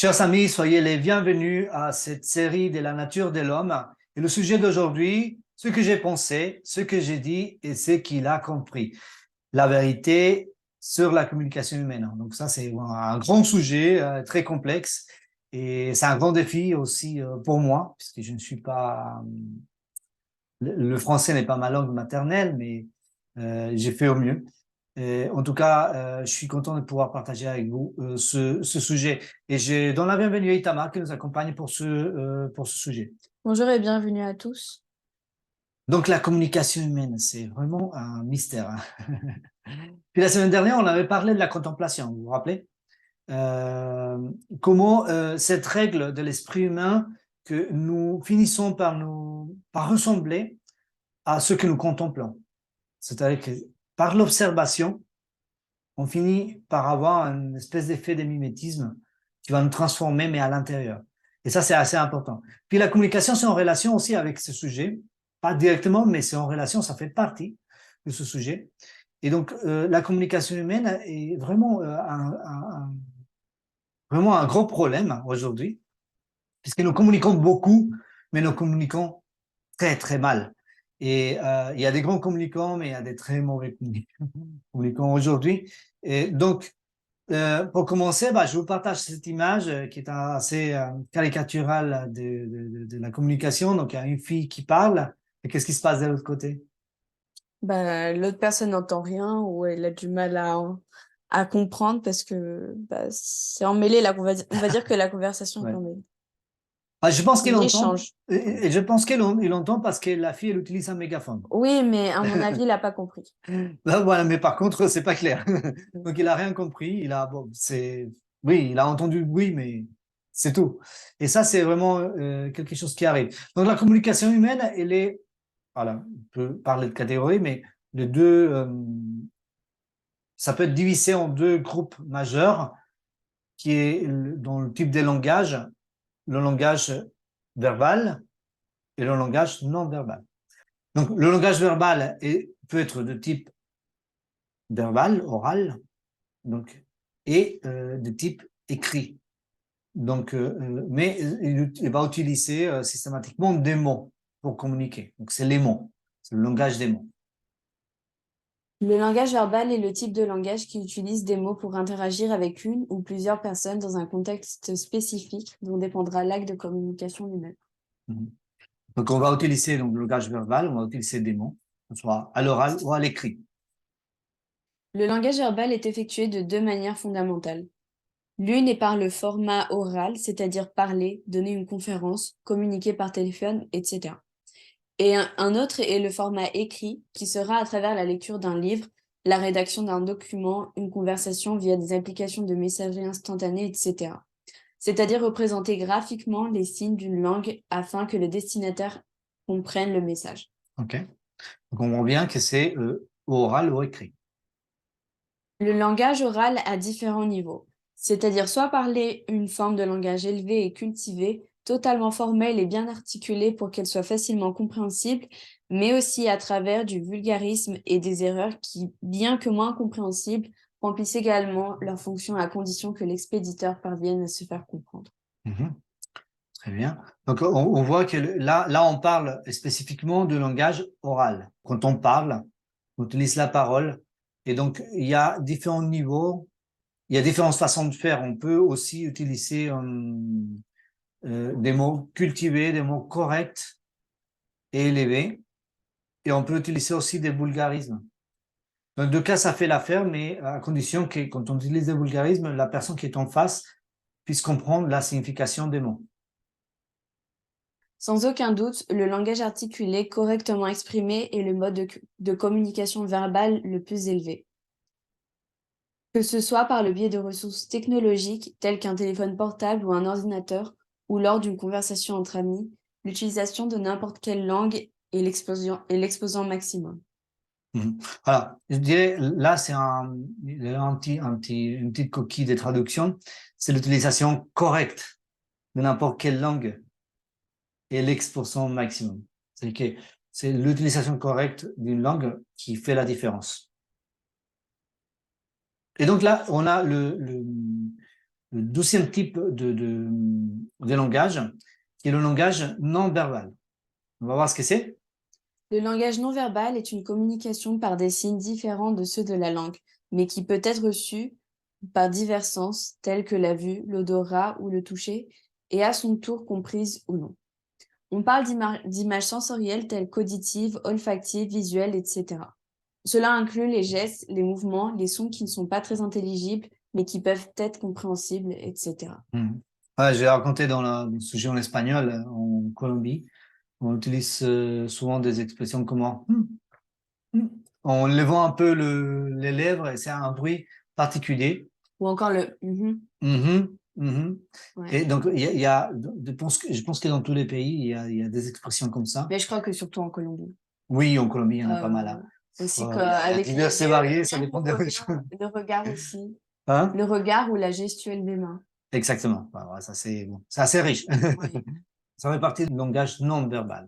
Chers amis, soyez les bienvenus à cette série de la nature de l'homme. Et le sujet d'aujourd'hui, ce que j'ai pensé, ce que j'ai dit et ce qu'il a compris. La vérité sur la communication humaine. Donc ça, c'est un grand sujet très complexe et c'est un grand défi aussi pour moi, puisque je ne suis pas... le français n'est pas ma langue maternelle, mais j'ai fait au mieux. En tout cas, je suis content de pouvoir partager avec vous ce sujet. Et j'ai dans la bienvenue à Itamar qui nous accompagne pour ce sujet. Bonjour et bienvenue à tous. Donc, la communication humaine, c'est vraiment un mystère, hein. Puis la semaine dernière, on avait parlé de la contemplation, vous vous rappelez? Euh, comment cette règle de l'esprit humain que nous finissons par ressembler à ce que nous contemplons. C'est-à-dire que par l'observation, on finit par avoir une espèce d'effet de mimétisme qui va nous transformer, mais à l'intérieur. Et ça, c'est assez important. Puis la communication, c'est en relation aussi avec ce sujet, pas directement, mais c'est en relation, ça fait partie de ce sujet. Et donc, la communication humaine est vraiment, vraiment un gros problème aujourd'hui, puisque nous communiquons beaucoup, mais nous communiquons très, très mal. Et il y a des grands communicants, mais il y a des très mauvais communicants aujourd'hui. Et donc, pour commencer, je vous partage cette image qui est assez caricaturale de la communication. Donc, il y a une fille qui parle, et qu'est-ce qui se passe de l'autre côté? L'autre personne n'entend rien ou elle a du mal à comprendre parce que c'est emmêlé. On va dire que la conversation est Ouais. emmêlée. Je pense qu'il entend, L'échange. et je pense qu'il entend parce que la fille, elle utilise un mégaphone. Oui, mais à mon avis, il n'a pas compris. Là, voilà, mais par contre, c'est pas clair. Donc, il a rien compris. Bon, oui, il a entendu le bruit, mais c'est tout. Et ça, c'est vraiment quelque chose qui arrive. Donc, la communication humaine, elle est, voilà, on peut parler de catégories, mais les deux, ça peut être divisé en deux groupes majeurs, qui est dans le type des langages, le langage verbal et le langage non verbal. Donc, le langage verbal peut être de type verbal, oral, donc, et de type écrit. Donc, mais il va utiliser systématiquement des mots pour communiquer. Donc, c'est les mots, c'est le langage des mots. Le langage verbal est le type de langage qui utilise des mots pour interagir avec une ou plusieurs personnes dans un contexte spécifique dont dépendra l'acte de communication lui-même. Mhm. Donc, on va utiliser donc, le langage verbal, on va utiliser des mots, que ce soit à l'oral ou à l'écrit. Le langage verbal est effectué de deux manières fondamentales. L'une est par le format oral, c'est-à-dire parler, donner une conférence, communiquer par téléphone, etc. Et un autre est le format écrit, qui sera à travers la lecture d'un livre, la rédaction d'un document, une conversation via des applications de messagerie instantanée, etc. C'est-à-dire représenter graphiquement les signes d'une langue afin que le destinataire comprenne le message. OK? Donc, on voit bien que c'est oral ou écrit. Le langage oral à différents niveaux, c'est-à-dire soit parler une forme de langage élevée et cultivée, totalement formelle et bien articulée pour qu'elle soit facilement compréhensible, mais aussi à travers du vulgarisme et des erreurs qui, bien que moins compréhensibles, remplissent également leur fonction à condition que l'expéditeur parvienne à se faire comprendre. Mhm. Très bien. Donc, on voit que là, on parle spécifiquement de langage oral. Quand on parle, on utilise la parole. Et donc, il y a différents niveaux, il y a différentes façons de faire. On peut aussi utiliser des mots cultivés, des mots corrects et élevés. Et on peut utiliser aussi des vulgarismes. Dans les deux cas, ça fait l'affaire, mais à condition que quand on utilise des vulgarismes, la personne qui est en face puisse comprendre la signification des mots. Sans aucun doute, le langage articulé correctement exprimé est le mode de communication verbale le plus élevé. Que ce soit par le biais de ressources technologiques telles qu'un téléphone portable ou un ordinateur, ou lors d'une conversation entre amis, l'utilisation de n'importe quelle langue est l'exposant maximum. Mhm. Voilà, je dirais, là, c'est une petite coquille de traduction. C'est l'utilisation correcte de n'importe quelle langue et l'expression maximum. C'est que c'est l'utilisation correcte d'une langue qui fait la différence. Et donc là, on a le 12e type de langage, qui est le langage non verbal. On va voir ce que c'est. Le langage non verbal est une communication par des signes différents de ceux de la langue, mais qui peut être reçue par divers sens, tels que la vue, l'odorat ou le toucher, et à son tour comprise ou non. On parle d'images sensorielles telles qu'auditives, olfactives, visuelles, etc. Cela inclut les gestes, les mouvements, les sons qui ne sont pas très intelligibles, mais qui peuvent être compréhensibles, etc. Ouais, j'ai raconté dans le sujet en espagnol, en Colombie, on utilise souvent des expressions comme en levant un peu les lèvres, et c'est un bruit particulier. Ou encore le mhm. Mhm, mhm. Ouais. Et donc, il y a, je pense que dans tous les pays, il y a des expressions comme ça. Mais je crois que surtout en Colombie. Oui, en Colombie, il y en a pas mal, hein. Aussi Il y a qu'avec les divers et yeux, variés, ça même dépend des régions. le regard aussi. Hein? Le regard ou la gestuelle des mains. Exactement. Voilà, ça, c'est bon. C'est assez riche. Ouais. Ça fait partie du langage non verbal.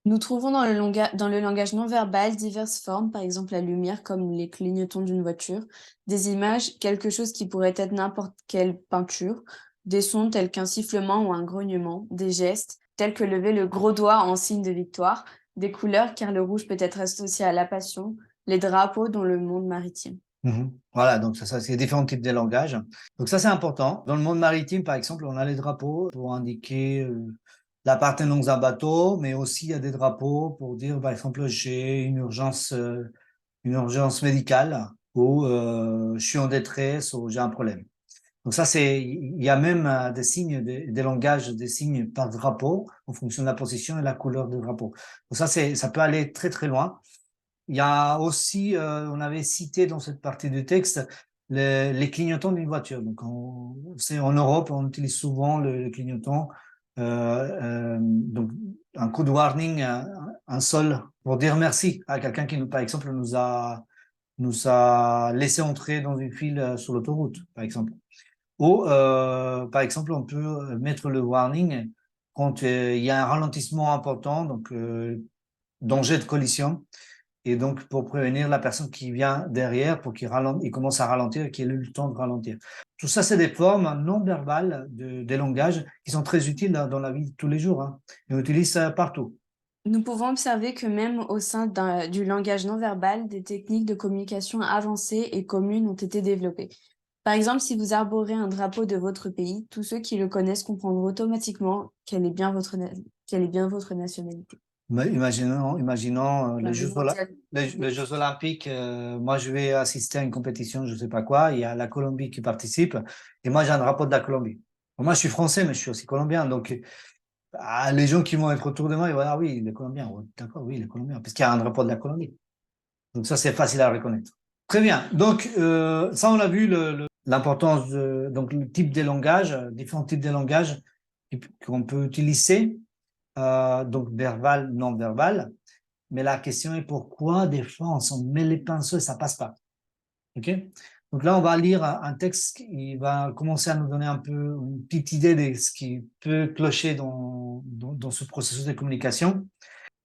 Nous trouvons dans le langage non verbal diverses formes, par exemple la lumière, comme les clignotants d'une voiture, des images, quelque chose qui pourrait être n'importe quelle peinture, des sons tels qu'un sifflement ou un grognement, des gestes, tels que lever le gros doigt en signe de victoire, des couleurs, car le rouge peut être associé à la passion, les drapeaux dans le monde maritime. Mhm. Voilà, donc ça, c'est différents types de langages. Donc ça, c'est important. Dans le monde maritime, par exemple, on a les drapeaux pour indiquer l'appartenance à un bateau, mais aussi il y a des drapeaux pour dire, par exemple, j'ai une urgence médicale ou je suis en détresse ou j'ai un problème. Donc ça, il y a même des signes, des langages, des signes par drapeau en fonction de la position et la couleur du drapeau. Donc ça, ça peut aller très, très loin. Il y a aussi, on avait cité dans cette partie du texte, les clignotants d'une voiture. Donc, en Europe, on utilise souvent le clignotant. Donc, un coup de warning, un sol pour dire merci à quelqu'un qui, par exemple, nous a laissé entrer dans une file sur l'autoroute, par exemple. Ou, par exemple, on peut mettre le warning quand il y a un ralentissement important, donc danger de collision. Et donc, pour prévenir la personne qui vient derrière, pour il commence à ralentir et qu'il ait eu le temps de ralentir. Tout ça, c'est des formes non verbales des langages qui sont très utiles dans la vie de tous les jours, hein. Et on utilise ça partout. Nous pouvons observer que même au sein du langage non verbal, des techniques de communication avancées et communes ont été développées. Par exemple, si vous arborez un drapeau de votre pays, tous ceux qui le connaissent comprendront automatiquement quelle est bien votre nationalité. Mais imaginons Bah, le mondial. Les Jeux Olympiques. Moi, je vais assister à une compétition, je ne sais pas quoi. Il y a la Colombie qui participe et moi, j'ai un drapeau de la Colombie. Bon, moi, je suis français, mais je suis aussi colombien. Donc, les gens qui vont être autour de moi, ils vont dire, ah oui, les Colombiens. Ouais, d'accord, oui, les Colombiens, puisqu'il y a un drapeau de la Colombie. Donc ça, c'est facile à reconnaître. Très bien. Donc, ça, on a vu l'importance donc le type de langage, différents types de langages qu'on peut utiliser, donc verbal, non verbal. Mais la question est pourquoi des fois on s'en met les pinceaux et ça passe pas. Ok? Donc là, on va lire un texte qui va commencer à nous donner un peu une petite idée de ce qui peut clocher dans ce processus de communication.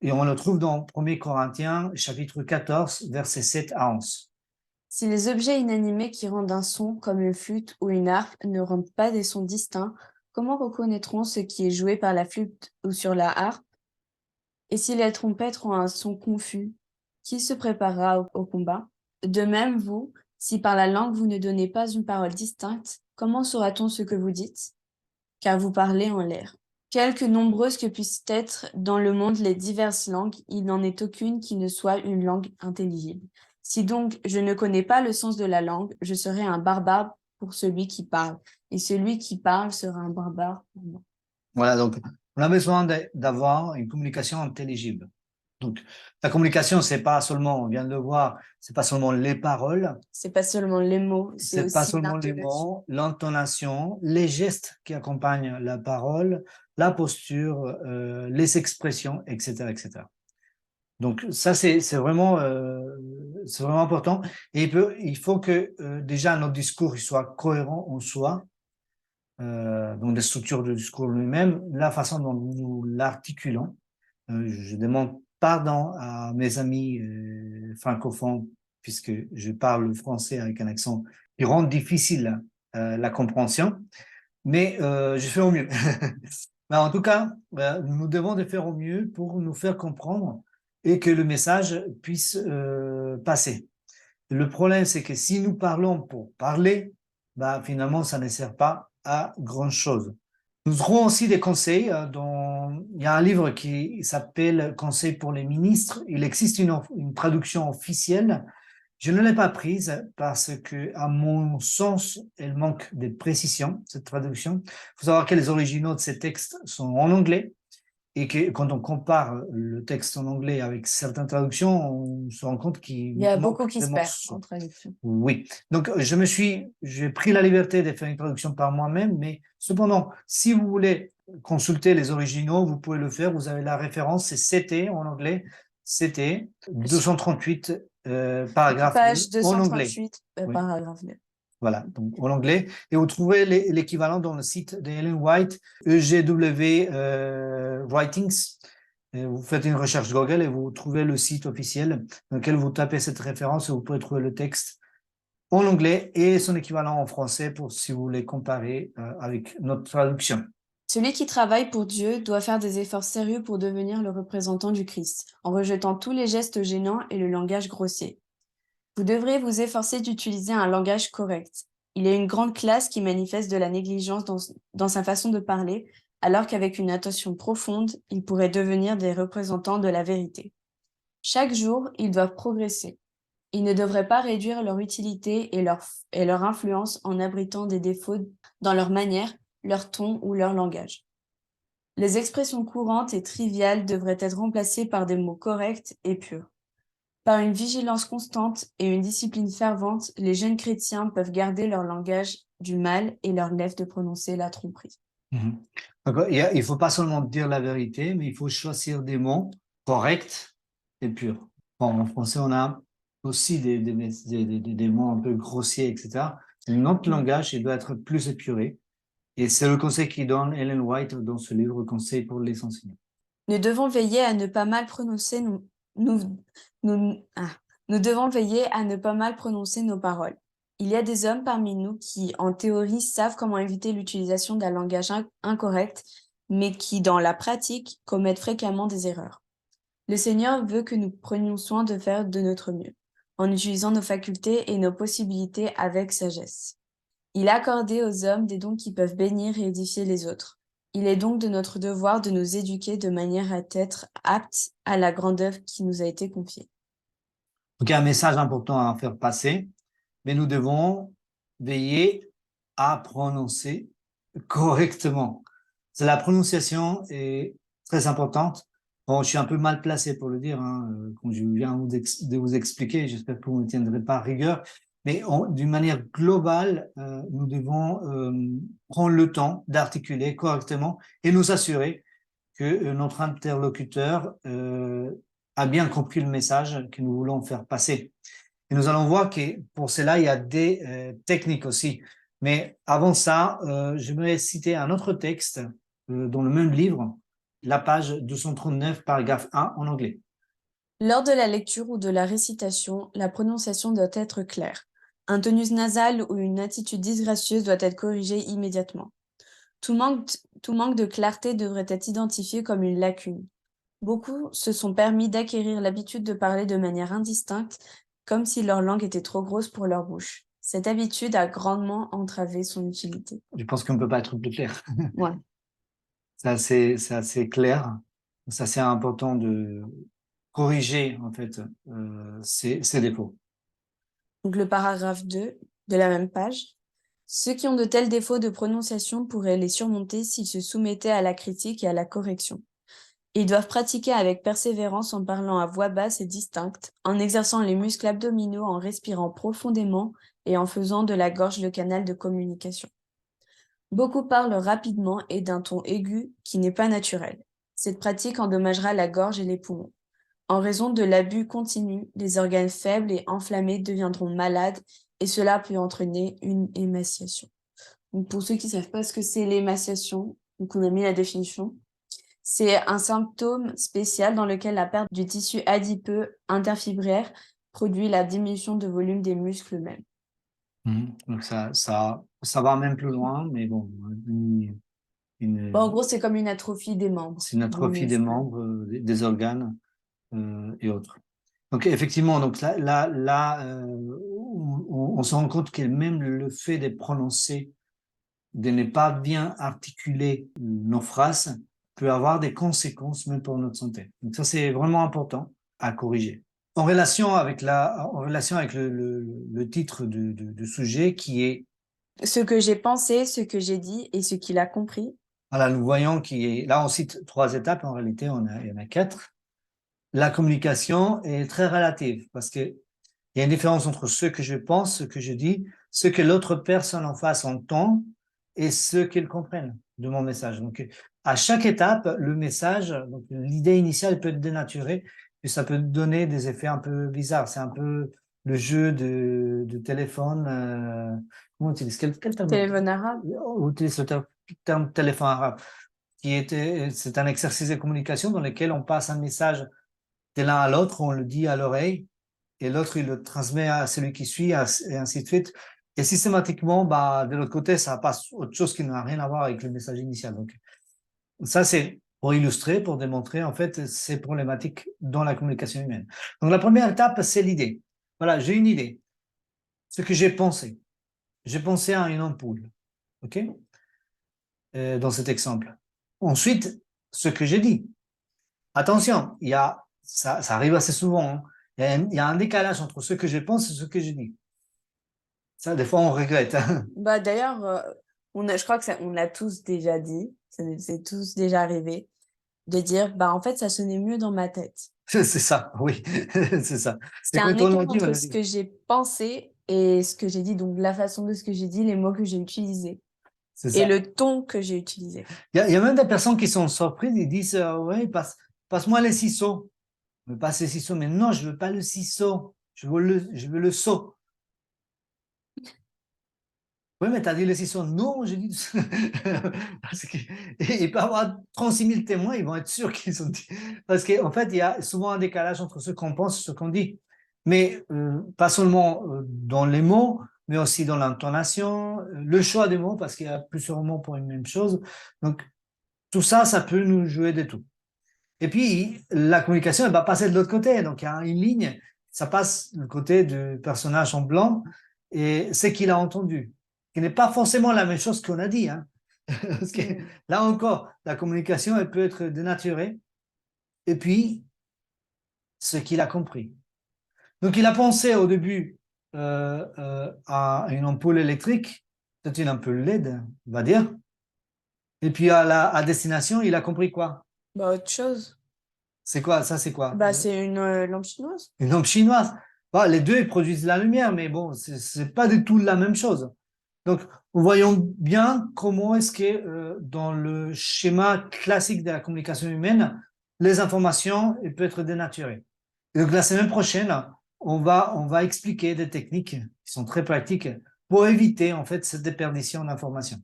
Et on le trouve dans 1er Corinthiens, chapitre 14, versets 7 à 11. Si les objets inanimés qui rendent un son, comme une flûte ou une harpe, ne rendent pas des sons distincts, comment reconnaîtront ce qui est joué par la flûte ou sur la harpe? Et si les trompettes rend un son confus, qui se préparera au combat? De même, vous, si par la langue vous ne donnez pas une parole distincte, comment saura-t-on ce que vous dites? Car vous parlez en l'air. Quelque nombreuses que puissent être dans le monde les diverses langues, il n'en est aucune qui ne soit une langue intelligible. Si donc je ne connais pas le sens de la langue, je serai un barbare pour celui qui parle, et celui qui parle sera un barbare pour moi. Voilà, donc on a besoin d'avoir une communication intelligible. Donc la communication, c'est pas seulement, on vient de le voir, c'est pas seulement les paroles, C'est pas seulement les mots, c'est c'est pas aussi seulement les l'intonation. mots, l'intonation, les gestes qui accompagnent la parole, la posture, les expressions, etc., etc. Donc ça, c'est vraiment important. Et il faut que déjà notre discours il soit cohérent en soi, donc les structures de discours lui-même, la façon dont nous l'articulons. Je demande pardon à mes amis francophones puisque je parle le français avec un accent qui rend difficile la compréhension, mais je fais au mieux. Mais en tout cas, nous devons de faire au mieux pour nous faire comprendre et que le message puisse passer. Le problème, c'est que si nous parlons pour parler, finalement, ça ne sert pas à grand-chose. Nous aurons aussi des conseils. Il y a un livre qui s'appelle Conseils pour les ministres. Il existe une traduction officielle. Je ne l'ai pas prise parce que, à mon sens, elle manque de précision, cette traduction. Il faut savoir que les originaux de ces textes sont en anglais et que quand on compare le texte en anglais avec certaines traductions, on se rend compte qu'il Il y a beaucoup manque qui des se perdent morceaux. en traduction. Oui. Donc, j'ai pris la liberté de faire une traduction par moi-même, mais cependant, si vous voulez consulter les originaux, vous pouvez le faire. Vous avez la référence, c'est CT en anglais, CT 238 paragraphe Page 2 en anglais. 238, Oui. paragraphe 2. Voilà, donc en anglais. Et vous trouvez l'équivalent dans le site d'Ellen White, EGW Writings. Et vous faites une recherche Google et vous trouvez le site officiel dans lequel vous tapez cette référence et vous pouvez trouver le texte en anglais et son équivalent en français pour si vous voulez comparer avec notre traduction. Celui qui travaille pour Dieu doit faire des efforts sérieux pour devenir le représentant du Christ, en rejetant tous les gestes gênants et le langage grossier. Vous devrez vous efforcer d'utiliser un langage correct. Il y a une grande classe qui manifeste de la négligence dans sa façon de parler, alors qu'avec une attention profonde, ils pourraient devenir des représentants de la vérité. Chaque jour, ils doivent progresser. Ils ne devraient pas réduire leur utilité et leur influence en abritant des défauts dans leur manière, leur ton ou leur langage. Les expressions courantes et triviales devraient être remplacées par des mots corrects et purs. Par une vigilance constante et une discipline fervente, les jeunes chrétiens peuvent garder leur langage du mal et leur lèvres de prononcer la tromperie. Mhm. Donc, il ne faut pas seulement dire la vérité, mais il faut choisir des mots corrects et purs. Bon, en français, on a aussi des mots un peu grossiers, etc. Notre langage, il doit être plus épuré. Et c'est le conseil qu'il donne Ellen White dans ce livre, Conseil pour les enseignants. Nous devons veiller à ne pas mal prononcer nous devons veiller à ne pas mal prononcer nos paroles. Il y a des hommes parmi nous qui, en théorie, savent comment éviter l'utilisation d'un langage incorrect, mais qui, dans la pratique, commettent fréquemment des erreurs. Le Seigneur veut que nous prenions soin de faire de notre mieux, en utilisant nos facultés et nos possibilités avec sagesse. Il a accordé aux hommes des dons qui peuvent bénir et édifier les autres. Il est donc de notre devoir de nous éduquer de manière à être aptes à la grande œuvre qui nous a été confiée. Donc, il y a un message important à faire passer, mais nous devons veiller à prononcer correctement. C'est la prononciation est très importante. Bon, je suis un peu mal placé pour le dire, hein, comme je viens de vous expliquer. J'espère que vous ne tiendrez pas à rigueur. Mais d'une manière globale, nous devons prendre le temps d'articuler correctement et nous assurer que notre interlocuteur a bien compris le message que nous voulons faire passer. Et nous allons voir que pour cela, il y a des techniques aussi. Mais avant ça, j'aimerais citer un autre texte dans le même livre, la page 239, paragraphe 1 en anglais. Lors de la lecture ou de la récitation, la prononciation doit être claire. Un tonus nasal ou une attitude disgracieuse doit être corrigée immédiatement. Tout manque de clarté devrait être identifié comme une lacune. Beaucoup se sont permis d'acquérir l'habitude de parler de manière indistincte, comme si leur langue était trop grosse pour leur bouche. Cette habitude a grandement entravé son utilité. Je pense qu'on ne peut pas être plus clair. Ouais. C'est assez clair. C'est assez important de corriger en fait ces défauts. Donc le paragraphe 2 de la même page. Ceux qui ont de tels défauts de prononciation pourraient les surmonter s'ils se soumettaient à la critique et à la correction. Ils doivent pratiquer avec persévérance en parlant à voix basse et distincte, en exerçant les muscles abdominaux, en respirant profondément et en faisant de la gorge le canal de communication. Beaucoup parlent rapidement et d'un ton aigu qui n'est pas naturel. Cette pratique endommagera la gorge et les poumons. En raison de l'abus continu, les organes faibles et enflammés deviendront malades et cela peut entraîner une émaciation. Donc pour ceux qui ne savent pas ce que c'est l'émaciation, donc on a mis la définition, c'est un symptôme spécial dans lequel la perte du tissu adipeux interfibraire produit la diminution de volume des muscles eux-mêmes. Donc ça Ça va même plus loin, mais bon, Bon, en une- gros, c'est comme une atrophie des membres, c'est une du atrophie des muscle. membres, des organes et autres. Donc effectivement, donc là on se rend compte que même le fait de prononcer, de ne pas bien articuler nos phrases, peut avoir des conséquences même pour notre santé. Donc ça, c'est vraiment important à corriger. En relation avec le titre du sujet qui est, Ce que j'ai pensé, ce que j'ai dit et ce qu'il a compris. voilà, nous voyons qui est, là on cite 3 étapes, en réalité il y en a 4. La communication est très relative parce que il y a une différence entre ce que je pense, ce que je dis, ce que l'autre personne en face entend et ce qu'ils comprennent de mon message. Donc, à chaque étape, le message, donc l'idée initiale peut être dénaturée et ça peut donner des effets un peu bizarres. C'est un peu le jeu de téléphone. Comment on utilise quel terme Téléphone arabe. on utilise le terme téléphone arabe, c'est un exercice de communication dans lequel on passe un message de l'un à l'autre, on le dit à l'oreille et l'autre, il le transmet à celui qui suit, et ainsi de suite. Et systématiquement, bah, de l'autre côté, ça passe autre chose qui n'a rien à voir avec le message initial. Donc, ça, c'est pour illustrer, pour démontrer, en fait, ces problématiques dans la communication humaine. Donc, la première étape, c'est l'idée. Voilà, j'ai une idée. Ce que j'ai pensé. J'ai pensé à une ampoule. OK? Dans cet exemple. Ensuite, ce que j'ai dit. Attention, ça arrive assez souvent, hein. Il y a un décalage entre ce que je pense et ce que je dis. Ça, des fois, on regrette, hein. Bah, d'ailleurs, je crois que on l'a tous déjà dit, ça nous est tous déjà arrivé, de dire, bah, en fait, ça sonnait mieux dans ma tête. C'est ça, oui, c'est ça. C'est Et un quand on écart le dit, on entre le ce dit. que j'ai pensé et ce que j'ai dit, donc la façon de ce que j'ai dit, les mots que j'ai utilisés C'est et ça. le ton que j'ai utilisé. Il y a même des personnes qui sont surprises, ils disent, ouais, passe-moi les ciseaux. Me passe les ciseaux, mais non, je veux pas le ciseau, je veux le seau. Oui, mais tu as dit les ciseaux. Non, j'ai dit. Parce que, il peut y avoir 36 000 témoins, ils vont être sûrs qu'ils ont dit. Parce qu'en fait, il y a souvent un décalage entre ce qu'on pense et ce qu'on dit. Mais pas seulement dans les mots, mais aussi dans l'intonation, le choix des mots, parce qu'il y a plusieurs mots pour une même chose. Donc, tout ça, ça peut nous jouer des tours. Et puis, la communication, elle va passer de l'autre côté. Donc, il y a une ligne, ça passe du côté du personnage en blanc et ce qu'il a entendu, qui n'est pas forcément la même chose qu'on a dit, hein. Parce que là encore, la communication, elle peut être dénaturée. Et puis, ce qu'il a compris. Donc, il a pensé au début à une ampoule électrique, peut-être une ampoule LED, on va dire. Et puis, à destination, il a compris quoi? Bah, autre chose. C'est quoi? Ça, c'est quoi? Bah, c'est une lampe chinoise. Une lampe chinoise. Bah, les deux, ils produisent la lumière, mais bon, c'est pas du tout la même chose. Donc, voyons bien comment est-ce que dans le schéma classique de la communication humaine, les informations elles peuvent être dénaturées. Et donc, la semaine prochaine, on va expliquer des techniques qui sont très pratiques pour éviter en fait cette déperdition d'informations.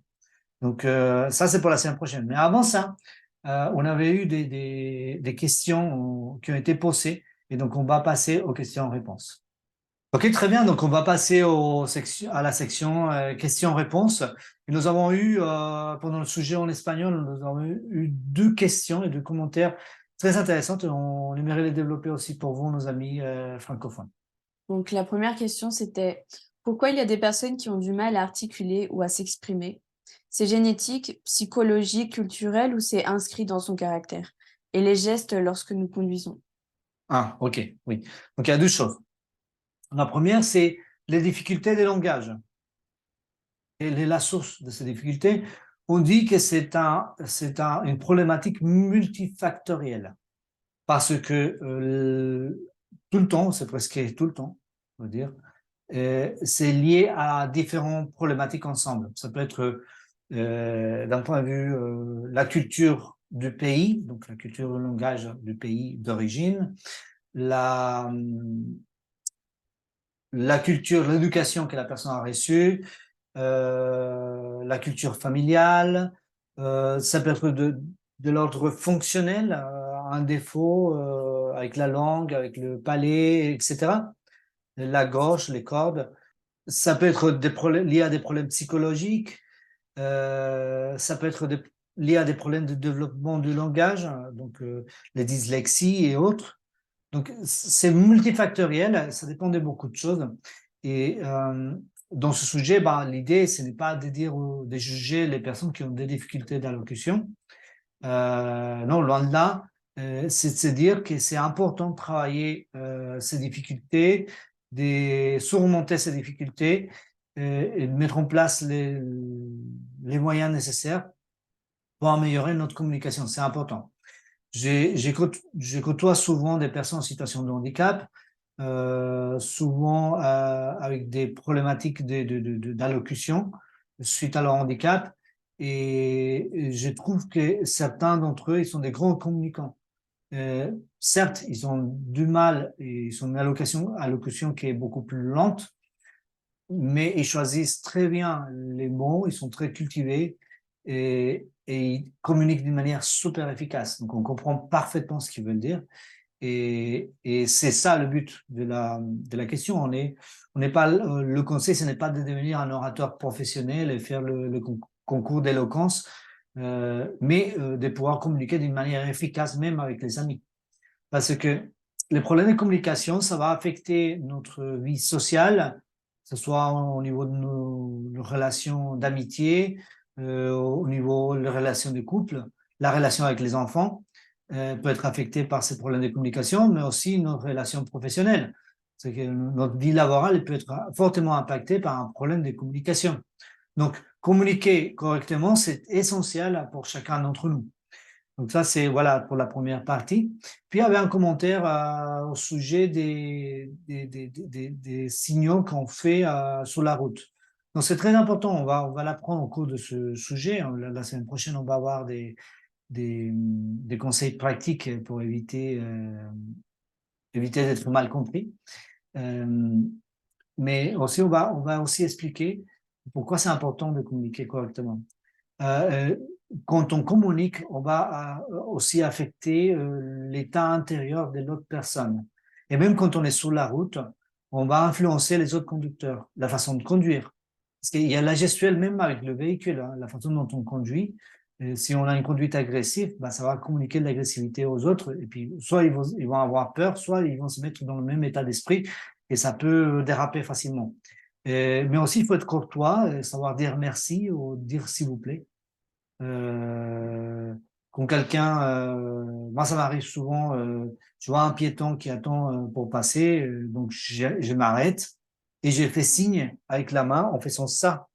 Donc, ça, c'est pour la semaine prochaine. Mais avant ça, on avait eu des questions qui ont été posées et donc on va passer aux questions-réponses. Ok, très bien. Donc, on va passer à la section questions-réponses. Et nous avons eu, pendant le sujet en espagnol, nous avons eu 2 questions et 2 commentaires très intéressantes. On aimerait les développer aussi pour vous, nos amis francophones. Donc, la première question, c'était pourquoi il y a des personnes qui ont du mal à articuler ou à s'exprimer? C'est génétique, psychologique, culturel ou c'est inscrit dans son caractère? Et les gestes lorsque nous conduisons. Ah, ok, oui. Donc, il y a 2 choses. La première, c'est les difficultés des langages. Quelle est la source de ces difficultés? On dit que une problématique multifactorielle parce que tout le temps, c'est presque tout le temps, on va dire, c'est lié à différentes problématiques ensemble. Ça peut être d'un point de vue la culture du pays, donc la culture, le langage du pays d'origine, la, la culture, l'éducation que la personne a reçue, la culture familiale, ça peut être de l'ordre fonctionnel, un défaut avec la langue, avec le palais, etc. La gorge, les cordes. ça peut être des problèmes liés à des problèmes psychologiques, ça peut être lié à des problèmes de développement du langage, donc les dyslexies et autres. Donc, c'est multifactoriel, ça dépend de beaucoup de choses. Et dans ce sujet, bah, l'idée, ce n'est pas de dire ou de juger les personnes qui ont des difficultés d'allocution. Non, loin de là, c'est de se dire que c'est important de travailler ces difficultés, de surmonter ces difficultés et de mettre en place les moyens nécessaires pour améliorer notre communication. C'est important. Je côtoie souvent des personnes en situation de handicap, souvent avec des problématiques d'allocution suite à leur handicap. Et je trouve que certains d'entre eux, ils sont des grands communicants. Certes, ils ont du mal et ils ont une allocution qui est beaucoup plus lente, mais ils choisissent très bien les mots, ils sont très cultivés et ils communiquent d'une manière super efficace. Donc, on comprend parfaitement ce qu'ils veulent dire. Et c'est ça le but de la question. On n'est pas, le conseil, ce n'est pas de devenir un orateur professionnel et faire le concours d'éloquence, mais de pouvoir communiquer d'une manière efficace, même avec les amis. Parce que les problèmes de communication, ça va affecter notre vie sociale, que ce soit au niveau de nos relations d'amitié, au niveau des relations de couple, la relation avec les enfants peut être affectée par ces problèmes de communication, mais aussi nos relations professionnelles. C'est que notre vie laborale peut être fortement impactée par un problème de communication. Donc, communiquer correctement, c'est essentiel pour chacun d'entre nous. Donc ça, c'est voilà pour la première partie. Puis il y avait un commentaire au sujet des signaux qu'on fait sur la route. Donc c'est très important, on va l'apprendre au cours de ce sujet. La semaine prochaine, on va avoir des conseils pratiques pour éviter d'être mal compris. Euh, mais aussi, on va aussi expliquer pourquoi c'est important de communiquer correctement. Euh, quand on communique, on va aussi affecter l'état intérieur de l'autre personne. Et même quand on est sur la route, on va influencer les autres conducteurs, la façon de conduire. Parce qu'il y a la gestuelle même avec le véhicule, hein, la façon dont on conduit. Si on a une conduite agressive, bah, ça va communiquer de l'agressivité aux autres. Et puis, soit ils vont avoir peur, soit ils vont se mettre dans le même état d'esprit et ça peut déraper facilement. Mais aussi, il faut être courtois, savoir dire merci ou dire s'il vous plaît. Euh, quand quelqu'un, moi ça m'arrive souvent, je vois un piéton qui attend pour passer, donc je m'arrête et je fais signe avec la main en faisant ça,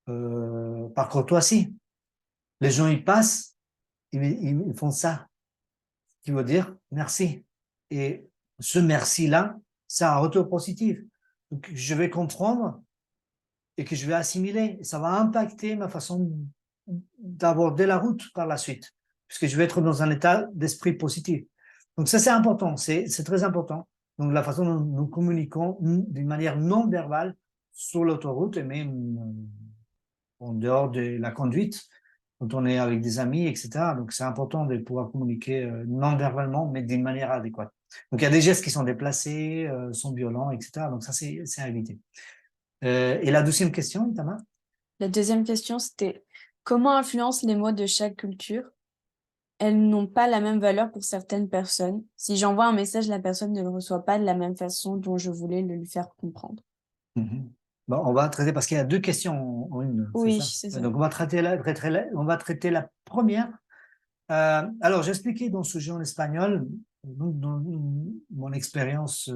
par courtoisie. Les gens ils passent, ils font ça, ce qui veut dire merci. Et ce merci-là, c'est un retour positif. Donc je vais comprendre et que je vais assimiler. Ça va impacter ma façon d'aborder la route par la suite, puisque je vais être dans un état d'esprit positif. Donc ça, c'est important, c'est très important. Donc la façon dont nous communiquons d'une manière non verbale sur l'autoroute et même en dehors de la conduite, quand on est avec des amis, etc. Donc c'est important de pouvoir communiquer non verbalement, mais d'une manière adéquate. Donc il y a des gestes qui sont déplacés, sont violents, etc. Donc ça, c'est à éviter. Et la deuxième question, Itama? La deuxième question, c'était comment influencent les mots de chaque culture? Elles n'ont pas la même valeur pour certaines personnes. Si j'envoie un message, la personne ne le reçoit pas de la même façon dont je voulais le lui faire comprendre. Mhm. Bon, on va traiter, parce qu'il y a deux questions en une, c'est Oui, ça? c'est ça. Donc, on va traiter la première. Alors, j'ai expliqué dans ce sujet en espagnol, donc, dans mon expérience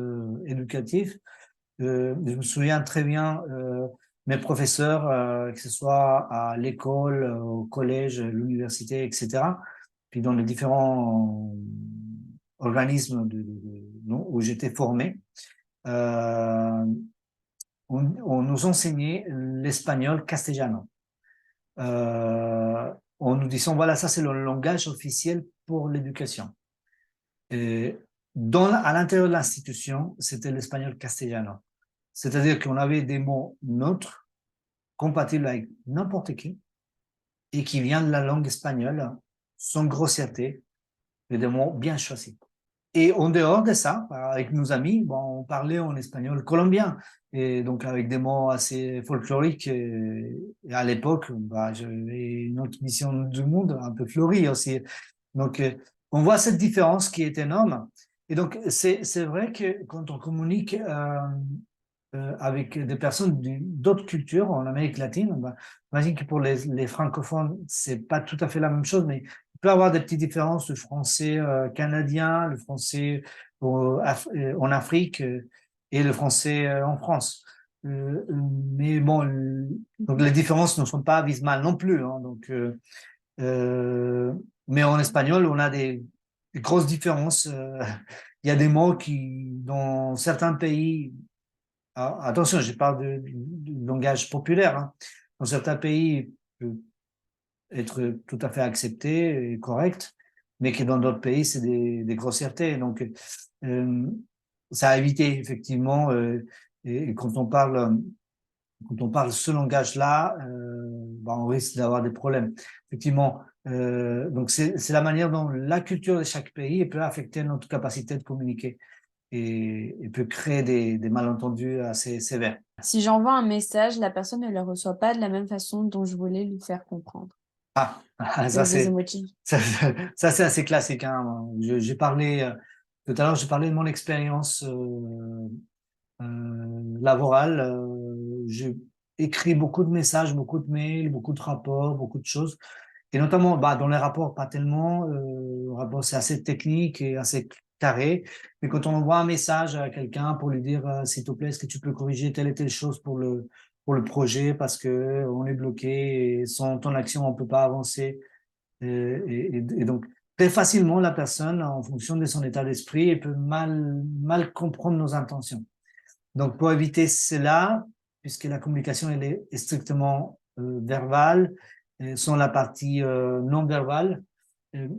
éducative. Je me souviens très bien, mes professeurs, que ce soit à l'école, au collège, à l'université, etc., puis dans les différents organismes non, où j'étais formé, euh, on nous enseignait l'espagnol castellano. En nous disant, voilà, ça c'est le langage officiel pour l'éducation. Et à l'intérieur de l'institution, c'était l'espagnol castellano. C'est-à-dire qu'on avait des mots neutres, compatibles avec n'importe qui, et qui viennent de la langue espagnole, sans grossièreté, et des mots bien choisis. Et en dehors de ça, avec nos amis, bon, on parlait en espagnol colombien, et donc avec des mots assez folkloriques. Et à l'époque, bah, j'avais une autre vision du monde, un peu fleurie aussi. Donc, on voit cette différence qui est énorme. Et donc, c'est vrai que quand on communique avec des personnes d'autres cultures en Amérique latine, bah, j'imagine que pour les francophones, c'est pas tout à fait la même chose, mais il peut y avoir des petites différences, le français canadien, le français en Afrique et le français en France. Mais bon, donc les différences ne sont pas abysmales non plus, hein, donc, euh, mais en espagnol, on a des grosses différences. Il y a des mots qui, dans certains pays, attention, je parle du langage populaire, hein. Dans certains pays, peut être tout à fait accepté et correct, mais que dans d'autres pays, c'est des grossièretés. Donc, euh, ça a évité, effectivement, et quand on parle ce langage-là, bah, on risque d'avoir des problèmes. Effectivement, donc c'est la manière dont la culture de chaque pays peut affecter notre capacité de communiquer et peut créer des malentendus assez sévères. Si j'envoie un message, la personne ne le reçoit pas de la même façon dont je voulais lui faire comprendre. Ah, ça Avec des c'est emojis. ça, ça, c'est assez classique, hein. J'ai parlé tout à l'heure, j'ai parlé de mon expérience laborale. J'ai écrit beaucoup de messages, beaucoup de mails, beaucoup de rapports, beaucoup de choses. Et notamment, bah, dans les rapports, pas tellement. Le rapport, c'est assez technique et assez carré. Mais quand on envoie un message à quelqu'un pour lui dire, s'il te plaît, est-ce que tu peux corriger telle et telle chose pour le projet parce que on est bloqué et sans ton action, on peut pas avancer. Et donc, très facilement, la personne, en fonction de son état d'esprit, elle peut mal comprendre nos intentions. Donc, pour éviter cela, puisque la communication elle est strictement verbale, sans la partie non verbale, euh,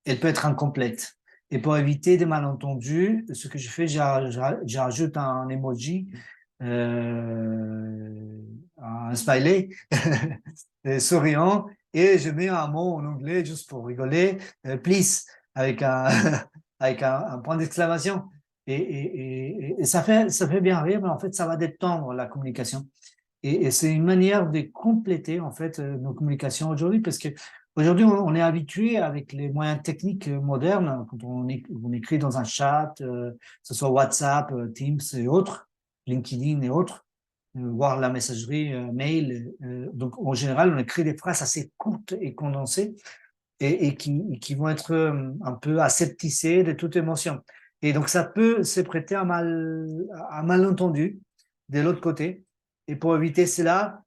elle peut être incomplète. Et pour éviter des malentendus, ce que je fais, j'ajoute un emoji, un smiley souriant, et je mets un mot en anglais juste pour rigoler, please, avec un, avec un point d'exclamation. Et ça fait bien rire, mais en fait, ça va détendre la communication. Et c'est une manière de compléter en fait nos communications aujourd'hui, parce que aujourd'hui on est habitué avec les moyens techniques modernes, quand on écrit dans un chat, que ce soit WhatsApp, Teams et autres, LinkedIn et autres, voire la messagerie mail. Donc en général, on écrit des phrases assez courtes et condensées et qui vont être un peu aseptissées de toute émotion. Et donc ça peut se prêter à malentendu de l'autre côté. Et pour éviter cela,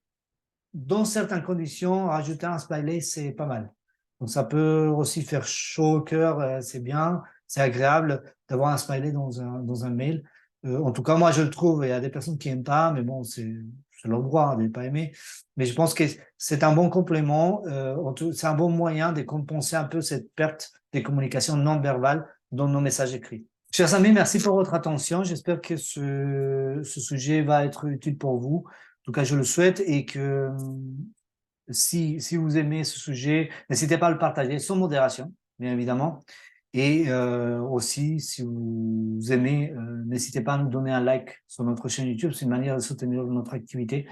dans certaines conditions, rajouter un smiley, c'est pas mal. Donc ça peut aussi faire chaud au cœur, c'est bien, c'est agréable d'avoir un smiley dans un mail. En tout cas, moi, je le trouve. Il y a des personnes qui n'aiment pas, mais bon, c'est leur droit hein, de ne pas aimer. Mais je pense que c'est un bon complément, c'est un bon moyen de compenser un peu cette perte des communications non verbales dans nos messages écrits. Chers amis, merci pour votre attention. J'espère que ce sujet va être utile pour vous. En tout cas, je le souhaite et que si vous aimez ce sujet, n'hésitez pas à le partager sans modération, bien évidemment. Et aussi, si vous aimez, n'hésitez pas à nous donner un like sur notre chaîne YouTube. C'est une manière de soutenir notre activité.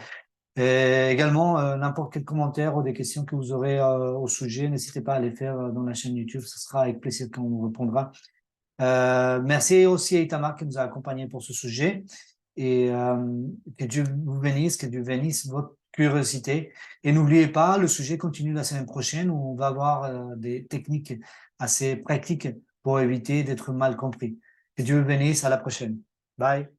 Et également, n'importe quel commentaire ou des questions que vous aurez au sujet, n'hésitez pas à les faire dans la chaîne YouTube. Ce sera avec plaisir qu'on vous répondra. Merci aussi à Itamar qui nous a accompagnés pour ce sujet et que Dieu vous bénisse, que Dieu bénisse votre curiosité. Et n'oubliez pas, le sujet continue la semaine prochaine où on va voir des techniques assez pratiques pour éviter d'être mal compris. Que Dieu vous bénisse, à la prochaine. Bye.